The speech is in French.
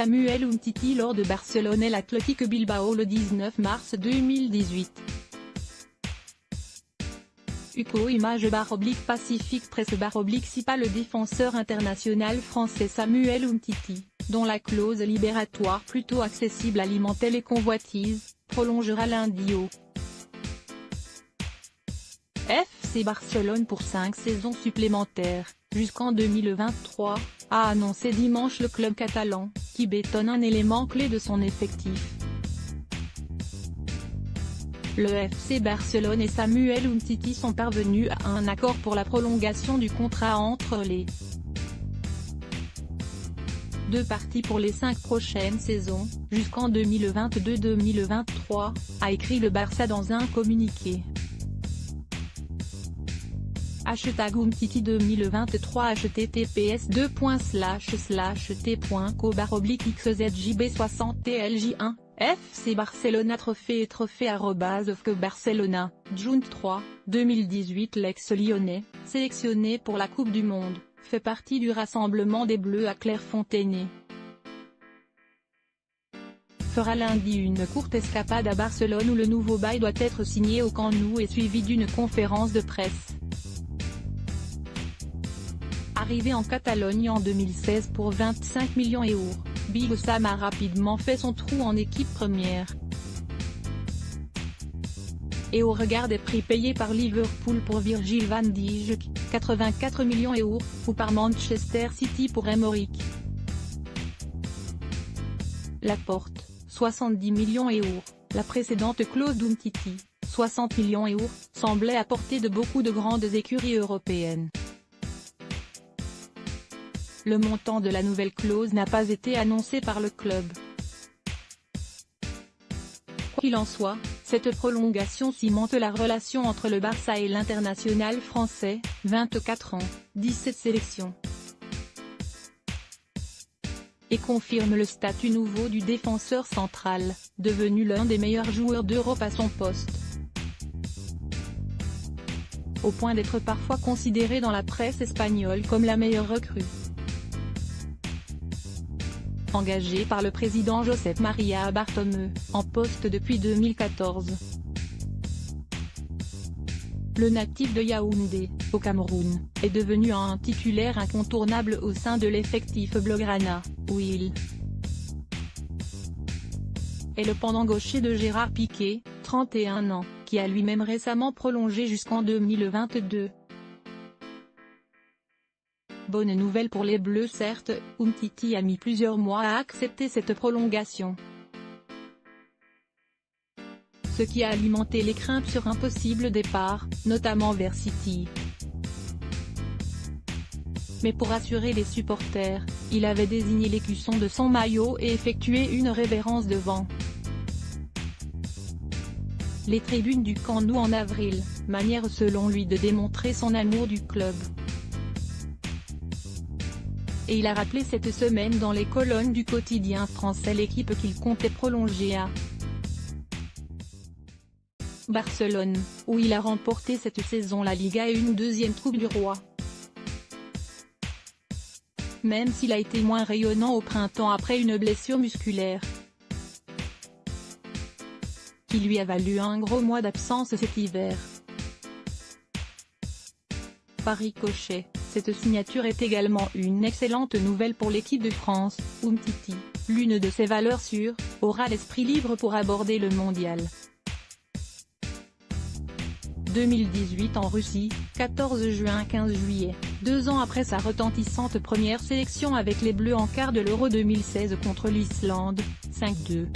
Samuel Umtiti lors de Barcelone et l'Athletic Bilbao le 19 mars 2018. UCO Image /Pacifique Presse /SIPA. Le défenseur international français Samuel Umtiti, dont la clause libératoire plutôt accessible alimentait les convoitises, prolongera lundi au FC Barcelone pour 5 saisons supplémentaires, jusqu'en 2023, a annoncé dimanche le club catalan, qui bétonne un élément clé de son effectif. Le FC Barcelone et Samuel Umtiti sont parvenus à un accord pour la prolongation du contrat entre les deux parties pour les 5 prochaines saisons, jusqu'en 2022-2023, a écrit le Barça dans un communiqué. #Umtiti 2023 https://t.co/xzjb60tlj1 FC Barcelona Trophée @fcbarcelona, Juin 3, 2018. L'ex-lyonnais, sélectionné pour la Coupe du Monde, fait partie du rassemblement des Bleus à Clairefontaine. Fera lundi une courte escapade à Barcelone où le nouveau bail doit être signé au Camp Nou et suivi d'une conférence de presse. Arrivé en Catalogne en 2016 pour 25 millions €, Big Sam a rapidement fait son trou en équipe première. Et au regard des prix payés par Liverpool pour Virgil van Dijk, 84 millions €, ou par Manchester City pour Aymeric Laporte, 70 millions €, la précédente clause d'Umtiti, 60 millions €, semblait à portée de beaucoup de grandes écuries européennes. Le montant de la nouvelle clause n'a pas été annoncé par le club. Quoi qu'il en soit, cette prolongation cimente la relation entre le Barça et l'international français, 24 ans, 17 sélections. Et confirme le statut nouveau du défenseur central, devenu l'un des meilleurs joueurs d'Europe à son poste. Au point d'être parfois considéré dans la presse espagnole comme la meilleure recrue. Engagé par le président Josep Maria Bartomeu, en poste depuis 2014. Le natif de Yaoundé, au Cameroun, est devenu un titulaire incontournable au sein de l'effectif blaugrana, où il est le pendant gaucher de Gérard Piqué, 31 ans, qui a lui-même récemment prolongé jusqu'en 2022. Bonne nouvelle pour les Bleus certes, Umtiti a mis plusieurs mois à accepter cette prolongation. Ce qui a alimenté les craintes sur un possible départ, notamment vers City. Mais pour rassurer les supporters, il avait désigné l'écusson de son maillot et effectué une révérence devant les tribunes du Camp Nou en avril, manière selon lui de démontrer son amour du club. Et il a rappelé cette semaine dans les colonnes du quotidien français L'Équipe qu'il comptait prolonger à Barcelone, où il a remporté cette saison la Liga et une deuxième Coupe du Roi. Même s'il a été moins rayonnant au printemps après une blessure musculaire, qui lui a valu un gros mois d'absence cet hiver. Par ricochet, cette signature est également une excellente nouvelle pour l'équipe de France, Umtiti, l'une de ses valeurs sûres, aura l'esprit libre pour aborder le mondial. 2018 en Russie, 14 juin 15 juillet, 2 ans après sa retentissante première sélection avec les Bleus en quart de l'Euro 2016 contre l'Islande, 5-2.